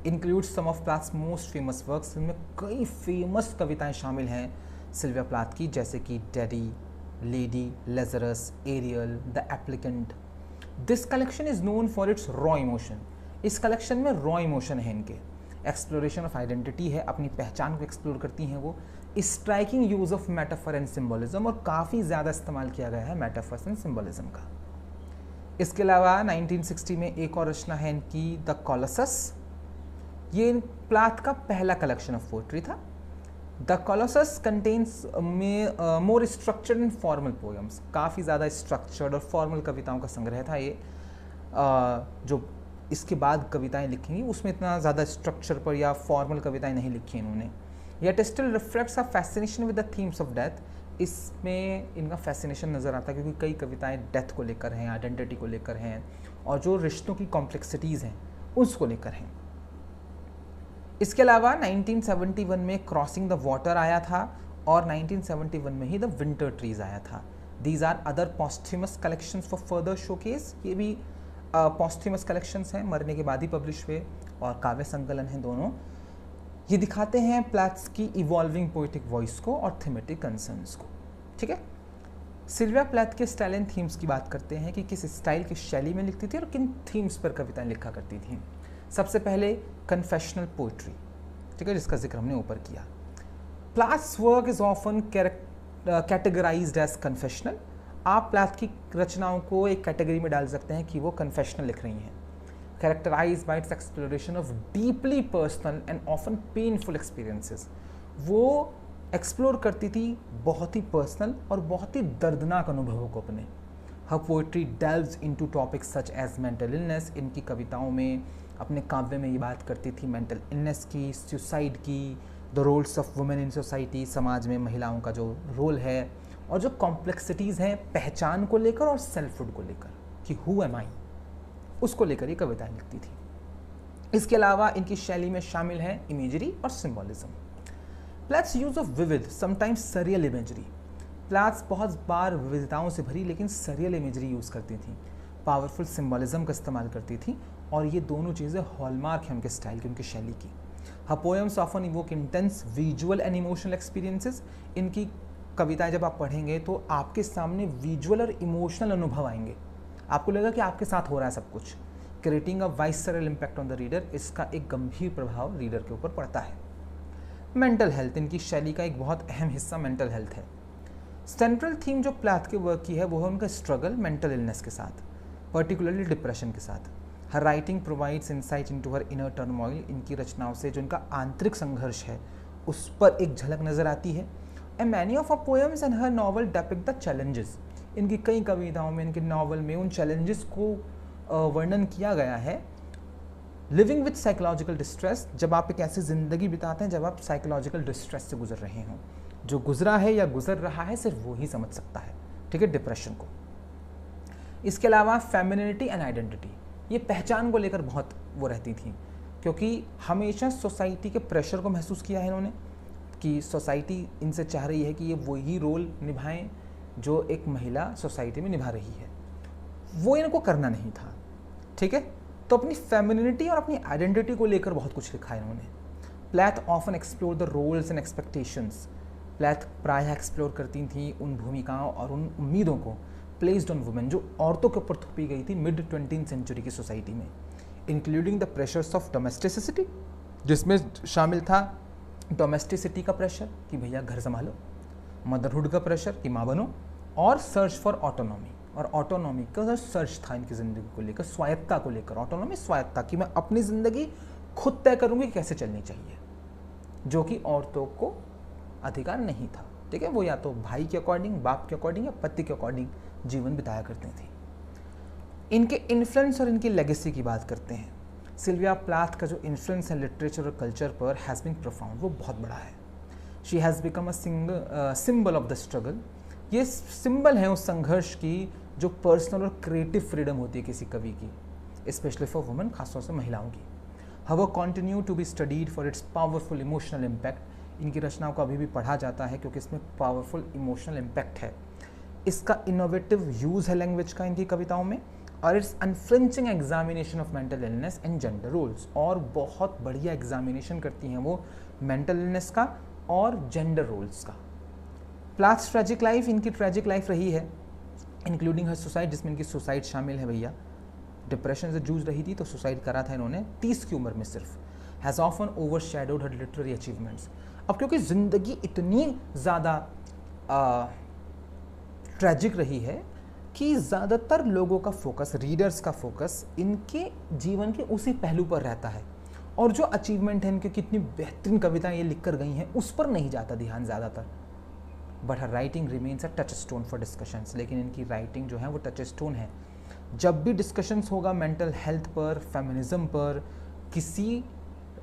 Includes some of Plath's most famous works, इनमें कई फेमस कविताएं शामिल हैं सिल्विया प्लैथ की, जैसे कि Daddy, Lady, Lazarus, Ariel, the applicant. This collection is known for its raw emotion, इस कलेक्शन में रॉ इमोशन है इनके। एक्सप्लोरेशन ऑफ आइडेंटिटी है, अपनी पहचान को एक्सप्लोर करती हैं वो। Striking use of metaphor and symbolism, और काफ़ी ज़्यादा इस्तेमाल किया गया है मेटाफर्स एंड सिंबोलिज्म का। इसके अलावा 1960 में एक और रचना है इनकी, द कॉलोसस। ये प्लाथ का पहला कलेक्शन ऑफ पोएट्री था। The Colossus contains more structured and formal poems, काफ़ी ज़्यादा स्ट्रक्चर्ड और फॉर्मल कविताओं का संग्रह था ये। जो इसके बाद कविताएं लिखेंगी उसमें इतना ज़्यादा स्ट्रक्चर पर या फॉर्मल कविताएं नहीं लिखी इन्होंने। Yet still reflects a fascination with the themes of death, इसमें इनका फैसिनेशन नज़र आता है क्योंकि कई कविताएं डेथ को लेकर हैं, आइडेंटिटी को लेकर हैं, और जो रिश्तों की कॉम्प्लेक्सिटीज़ हैं उसको लेकर हैं। इसके अलावा 1971 में क्रॉसिंग द वाटर आया था और 1971 में ही द विंटर ट्रीज आया था। These are other posthumous collections for further showcase, ये भी पोस्ट्ह्यूमस कलेक्शंस हैं, मरने के बाद ही पब्लिश हुए, और काव्य संकलन हैं दोनों। ये दिखाते हैं प्लैथ्स की इवॉल्विंग पोएटिक वॉइस को और थीमेटिक कंसर्न्स को, ठीक है। सिल्विया प्लैथ के स्टाइल एंड थीम्स की बात करते हैं कि किस स्टाइल की शैली में लिखती थी और किन थीम्स पर कविताएं लिखा करती थी। सबसे पहले कन्फेशनल पोएट्री, ठीक है, जिसका जिक्र हमने ऊपर किया। Plath's work is often categorized as confessional, आप प्लैथ की रचनाओं को एक कैटेगरी में डाल सकते हैं कि वो कन्फेशनल लिख रही हैं। Characterized by its exploration of deeply personal and often painful experiences, वो एक्सप्लोर करती थी बहुत ही पर्सनल और बहुत ही दर्दनाक अनुभवों को अपने। Her poetry delves into topics such as mental illness, इनकी कविताओं में, अपने काव्य में ये बात करती थी मेंटल इलनेस की, सुसाइड की, the roles of women in society, समाज में महिलाओं का जो रोल है, और जो कॉम्प्लेक्सिटीज़ हैं पहचान को लेकर और सेल्फहुड को लेकर कि हु एम आई, उसको लेकर ये कविताएं लिखती थी। इसके अलावा इनकी शैली में शामिल है इमेजरी और symbolism. Plath's use of vivid sometimes surreal imagery, Plath's बहुत बार विविधताओं से भरी लेकिन सरियल इमेजरी यूज़ करती थी, पावरफुल सिंबॉलिज्म का इस्तेमाल करती थी, और ये दोनों चीज़ें हॉलमार्क हैं उनके स्टाइल की, उनकी शैली की। Her poems often evoke intense visual and emotional experiences, इनकी कविताएं जब आप पढ़ेंगे तो आपके सामने विजुअल और इमोशनल अनुभव आएंगे, आपको लगेगा कि आपके साथ हो रहा है सब कुछ। Creating a visceral impact on the reader, इसका एक गंभीर प्रभाव रीडर के ऊपर पड़ता है। मेंटल हेल्थ, इनकी शैली का एक बहुत अहम हिस्सा मेंटल हेल्थ है। सेंट्रल थीम जो प्लैथ के वर्क की है वो है उनका स्ट्रगल मेंटल इलनेस के साथ, पर्टिकुलरली डिप्रेशन के साथ। Her writing provides insight into her inner turmoil, इनकी रचनाओं से जो इनका आंतरिक संघर्ष है उस पर एक झलक नजर आती है। And many of her poems and her novel depict the challenges, इनकी कई कविताओं में, इनके नॉवल में उन चैलेंजेस को वर्णन किया गया है। लिविंग विद साइकोलॉजिकल डिस्ट्रेस, जब आप एक ऐसी ज़िंदगी बिताते हैं जब आप साइकोलॉजिकल डिस्ट्रेस से गुजर रहे हों, जो गुजरा है या गुजर रहा है सिर्फ वो ही समझ सकता है, ठीक है, डिप्रेशन को। इसके अलावा फेमिनिटी एंड आइडेंटिटी, ये पहचान को लेकर बहुत वो रहती थी, क्योंकि हमेशा सोसाइटी के प्रेशर को महसूस किया है इन्होंने कि सोसाइटी इनसे चाह रही है कि ये वही रोल निभाएं जो एक महिला सोसाइटी में निभा रही है, वो इनको करना नहीं था, ठीक है। तो अपनी फेमिनिटी और अपनी आइडेंटिटी को लेकर बहुत कुछ लिखा है इन्होंने। Plath often explore the roles and expectations, Plath प्रायः एक्सप्लोर करती थी उन भूमिकाओं और उन उम्मीदों को प्लेस्ड ऑन वुमेन जो औरतों के ऊपर थोपी गई थी मिड 20th सेंचुरी की सोसाइटी में, including the pressures of domesticity, जिसमें शामिल था डोमेस्टिसिटी का प्रेशर कि भैया घर संभालो, मदरहुड का प्रेशर कि माँ बनो, और सर्च फॉर ऑटोनॉमी, और ऑटोनॉमी का सर्च था इनकी ज़िंदगी को लेकर, स्वायत्ता को लेकर। ऑटोनॉमी स्वायत्ता कि मैं अपनी ज़िंदगी खुद तय करूँगी कैसे चलनी चाहिए, जो कि औरतों को अधिकार नहीं था, ठीक है। वो या तो भाई के अकॉर्डिंग, बाप के अकॉर्डिंग या पति के अकॉर्डिंग जीवन बिताया करते थे। इनके इन्फ्लुएंस और इनकी लेगेसी की बात करते हैं। सिल्विया प्लाथ का जो इन्फ्लुएंस है लिटरेचर और कल्चर पर हैज़ बीन प्रोफाउंड, वो बहुत बड़ा है। She has become a symbol of the struggle. ये सिंबल है उस संघर्ष की जो पर्सनल और क्रिएटिव फ्रीडम होती है किसी कवि की, स्पेशली फॉर वुमेन, खासतौर से महिलाओं की। Her work continue to be studied for its powerful emotional impact. इनकी रचनाओं को अभी भी पढ़ा जाता है क्योंकि इसमें पावरफुल इमोशनल इम्पैक्ट है। इसका इनोवेटिव यूज़ है लैंग्वेज का इनकी कविताओं में, और its unflinching examination of mental illness and gender roles, और बहुत बढ़िया एग्जामिनेशन करती हैं वो मेंटल इलनेस का और जेंडर रोल्स का। प्लाथ्स ट्रेजिक लाइफ, इनकी ट्रेजिक लाइफ रही है, इंक्लूडिंग हर सुसाइड, जिसमें इनकी सुसाइड शामिल है भैया। डिप्रेशन से जूझ रही थी तो सुसाइड करा था इन्होंने 30 की उम्र में सिर्फ। Has often over shadowed her literary achievements. अब क्योंकि ज़िंदगी इतनी ज़्यादा ट्रेजिक रही है कि ज़्यादातर लोगों का फोकस, रीडर्स का फोकस इनके जीवन के उसी पहलू पर रहता है, और जो अचीवमेंट है इनके, कितनी बेहतरीन कविताएं ये लिख कर गई हैं, उस पर नहीं जाता ध्यान ज़्यादातर। But her writing remains a touch stone for discussions. लेकिन इनकी राइटिंग जो है वो टच स्टोन है। जब भी डिस्कशंस होगा मेंटल हेल्थ पर, फेमिनिज्म पर, किसी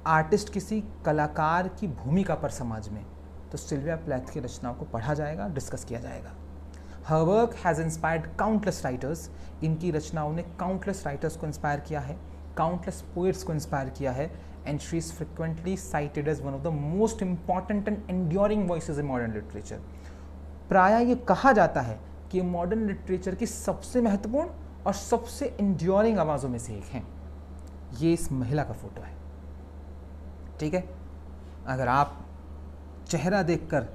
आर्टिस्ट, किसी कलाकार की भूमिका पर समाज में, तो सिल्विया प्लैथ की रचनाओं को पढ़ा जाएगा, डिस्कस किया जाएगा। Her work has inspired countless writers. इनकी रचनाओं ने काउंटलेस राइटर्स को इंस्पायर किया है, काउंटलेस पोएट्स को इंस्पायर किया है, and she is frequently cited as one of the most important and enduring voices in modern literature. प्रायः ये कहा जाता है कि मॉडर्न लिटरेचर की सबसे महत्वपूर्ण और सबसे एंड्योरिंग आवाज़ों में से एक हैं। ये इस महिला का फोटो है, ठीक है। अगर आप चेहरा देखकर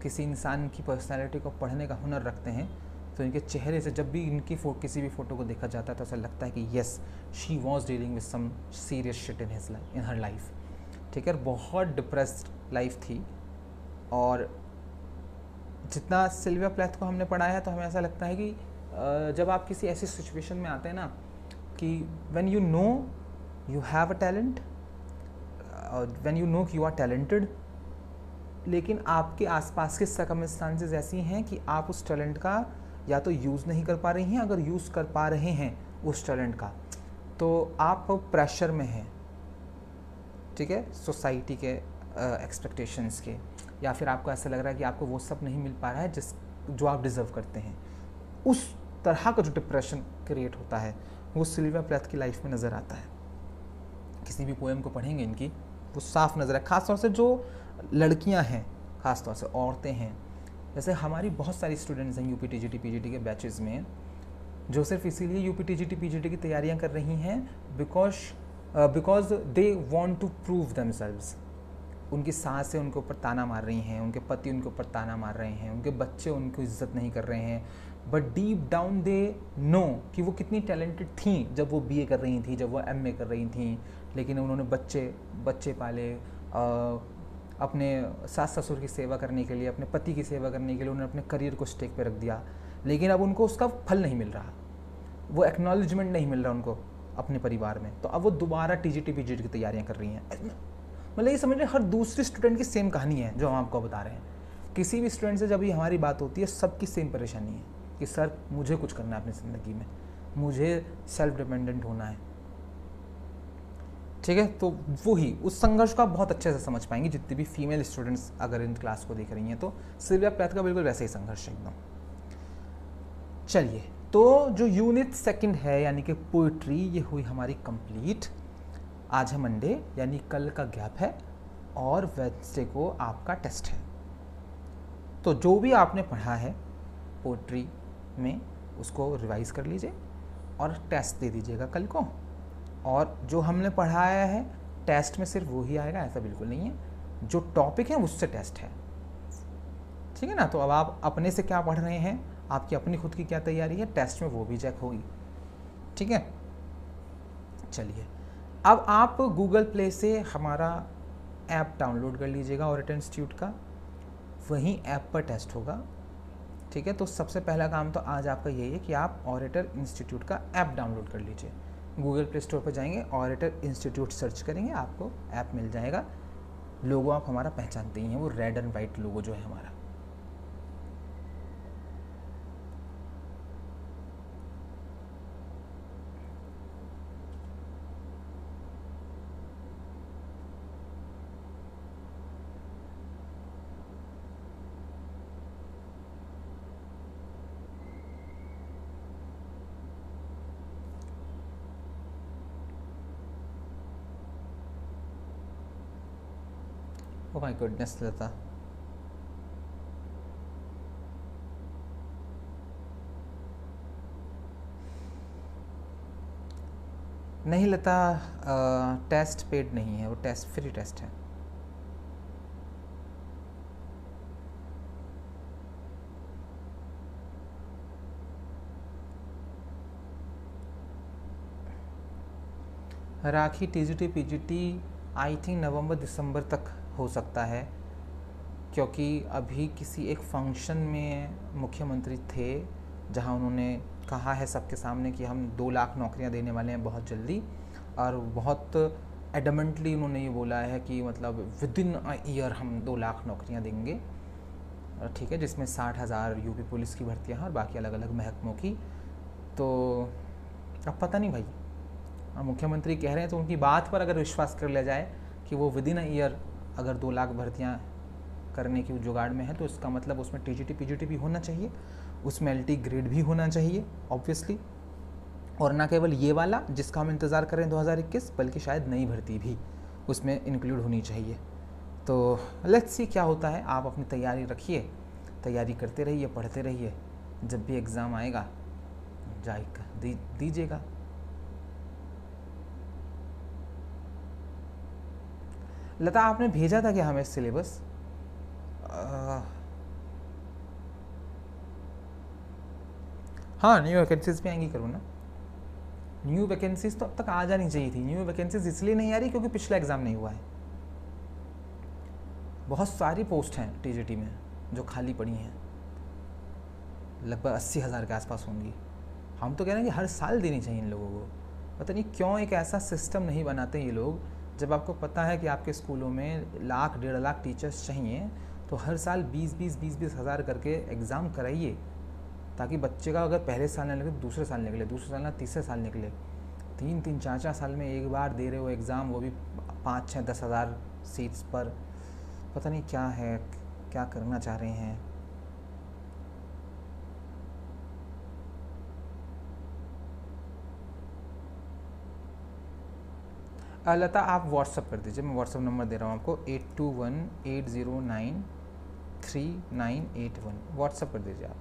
किसी इंसान की पर्सनैलिटी को पढ़ने का हुनर रखते हैं तो इनके चेहरे से जब भी इनकी किसी भी फ़ोटो को देखा जाता है तो ऐसा लगता है कि yes, she was dealing with some serious shit in her life, ठीक है। बहुत डिप्रेस्ड लाइफ थी, और जितना सिल्विया प्लैथ को हमने पढ़ा है तो हमें ऐसा लगता है कि जब आप किसी ऐसी सिचुएशन में आते हैं ना कि when you know you have a talent, when you know कि यू आर टैलेंटेड, लेकिन आपके आसपास के सर्कमस्टांसेस ऐसी हैं कि आप उस टैलेंट का या तो यूज़ नहीं कर पा रही हैं, अगर यूज़ कर पा रहे हैं उस टैलेंट का तो आप प्रेशर में हैं, ठीक है, सोसाइटी के एक्सपेक्टेशंस के, या फिर आपको ऐसा लग रहा है कि आपको वो सब नहीं मिल पा रहा है जो आप डिज़र्व करते हैं। उस तरह का जो डिप्रेशन क्रिएट होता है वो सिल्विया प्लैथ की लाइफ में नज़र आता है। किसी भी पोएम को पढ़ेंगे इनकी, वो साफ नज़र है। ख़ासतौर से जो लड़कियां हैं, ख़ासतौर से औरतें हैं, जैसे हमारी बहुत सारी स्टूडेंट्स हैं यूपी टीजीटी पीजीटी के बैचेस में, जो सिर्फ इसीलिए यूपी टीजीटी पीजीटी की तैयारियां कर रही हैं because they want to prove themselves. उनकी सासें उनके ऊपर ताना मार रही हैं, उनके पति उनके ऊपर ताना मार रहे हैं, उनके बच्चे उनको इज्जत नहीं कर रहे हैं, but deep down they know कि वो कितनी टैलेंटेड थी जब वो बीए कर रही थी, जब वो एमए कर रही थी, लेकिन उन्होंने बच्चे पाले, अपने सास ससुर की सेवा करने के लिए, अपने पति की सेवा करने के लिए उन्होंने अपने करियर को स्टेक पे रख दिया, लेकिन अब उनको उसका फल नहीं मिल रहा, वो एक्नॉलेजमेंट नहीं मिल रहा उनको अपने परिवार में, तो अब वो दोबारा टीजीटी पीजीटी की तैयारियां कर रही हैं। मतलब ये समझ रहे, हर दूसरी स्टूडेंट की सेम कहानी है जो हम आपको बता रहे हैं। किसी भी स्टूडेंट से जब ये हमारी बात होती है, सबकी सेम परेशानी है कि सर मुझे कुछ करना है अपनी ज़िंदगी में, मुझे सेल्फ डिपेंडेंट होना है, ठीक है। तो वही उस संघर्ष को आप बहुत अच्छे से समझ पाएंगे जितनी भी फीमेल स्टूडेंट्स अगर इन क्लास को देख रही हैं, तो सिल्विया प्लैथ का बिल्कुल वैसे ही संघर्ष है एकदम। चलिए, तो जो यूनिट सेकंड है यानी कि पोइट्री, ये हुई हमारी कंप्लीट। आज है मंडे, यानी कल का गैप है, और वेडनेसडे को आपका टेस्ट है। तो जो भी आपने पढ़ा है पोइट्री में उसको रिवाइज कर लीजिए और टेस्ट दे दीजिएगा कल को। और जो हमने पढ़ाया है टेस्ट में सिर्फ वो ही आएगा, ऐसा बिल्कुल नहीं है। जो टॉपिक है उससे टेस्ट है, ठीक है ना। तो अब आप अपने से क्या पढ़ रहे हैं, आपकी अपनी खुद की क्या तैयारी है, टेस्ट में वो भी चेक होगी, ठीक है। चलिए, अब आप गूगल प्ले से हमारा ऐप डाउनलोड कर लीजिएगा ऑरेटर इंस्टीट्यूट का, वहीं ऐप पर टेस्ट होगा, ठीक है। तो सबसे पहला काम तो आज आपका यही है कि आप ऑरेटर इंस्टीट्यूट का ऐप डाउनलोड कर लीजिए। गूगल प्ले स्टोर पर जाएंगे, ऑरेटर इंस्टीट्यूट सर्च करेंगे, आपको ऐप मिल जाएगा। लोगो आप हमारा पहचानते ही हैं, वो रेड एंड वाइट लोगो जो है हमारा। ओ माय गुडनेस लता, नहीं लता, टेस्ट पेड नहीं है, वो टेस्ट फ्री टेस्ट है। Rakhi TGT PGT I think November दिसंबर तक हो सकता है, क्योंकि अभी किसी एक फंक्शन में मुख्यमंत्री थे जहां उन्होंने कहा है सबके सामने कि हम 2 लाख नौकरियां देने वाले हैं बहुत जल्दी, और बहुत एडमेंटली उन्होंने ये बोला है कि मतलब विद इन अ ईयर हम 2 लाख नौकरियां देंगे, ठीक है, जिसमें 60,000 यूपी पुलिस की भर्तियां हैं और बाकी अलग अलग महकमों की। तो अब पता नहीं भाई, मुख्यमंत्री कह रहे हैं तो उनकी बात पर अगर विश्वास कर लिया जाए कि वो विद इन अ ईयर अगर 2 लाख भर्तियाँ करने की जुगाड़ में है, तो इसका मतलब उसमें टीजीटी पीजीटी भी होना चाहिए, उसमें एलटी ग्रेड भी होना चाहिए ऑब्वियसली, और ना केवल ये वाला जिसका हम इंतज़ार करें 2021, बल्कि शायद नई भर्ती भी उसमें इंक्लूड होनी चाहिए। तो लेट्स सी क्या होता है। आप अपनी तैयारी रखिए, तैयारी करते रहिए, पढ़ते रहिए, जब भी एग्ज़ाम आएगा जाएगा दीजिएगा। लता आपने भेजा था क्या हमें सिलेबस? हाँ, न्यू वैकेंसीज भी आएंगी, करो ना। न्यू वैकेंसीज तो अब तक आ जानी चाहिए थी। न्यू वैकेंसीज इसलिए नहीं आ रही क्योंकि पिछला एग्ज़ाम नहीं हुआ है। बहुत सारी पोस्ट हैं टीजीटी में जो खाली पड़ी हैं, लगभग 80,000 के आसपास होंगी। हम तो कह रहे हैं कि हर साल देनी चाहिए इन लोगों को। पता नहीं क्यों एक ऐसा सिस्टम नहीं बनाते ये लोग, जब आपको पता है कि आपके स्कूलों में 1,00,000 1,50,000 टीचर्स चाहिए, तो हर साल 20-20 हज़ार करके एग्ज़ाम कराइए, ताकि बच्चे का अगर पहले साल ना निकले दूसरे साल निकले, दूसरे साल ना तीसरे साल निकले। 3-3 4-4 साल में एक बार दे रहे हो एग्ज़ाम, वो भी 5-6-10 हज़ार सीट्स पर। पता नहीं क्या है, क्या करना चाह रहे हैं। लता आप व्हाट्सअप कर दीजिए, मैं व्हाट्सअप नंबर दे रहा हूँ आपको, 8218093981। व्हाट्सअप कर दीजिए आप।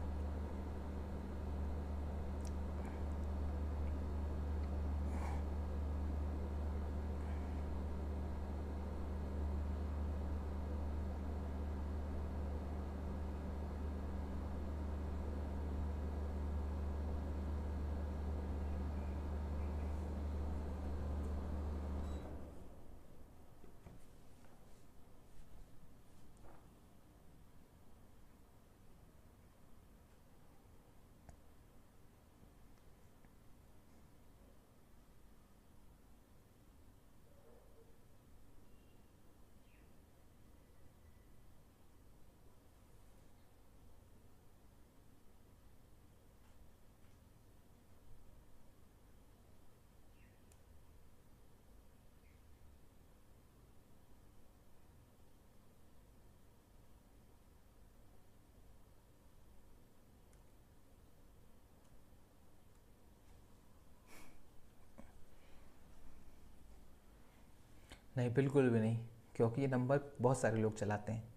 नहीं, बिल्कुल भी नहीं, क्योंकि ये नंबर बहुत सारे लोग चलाते हैं।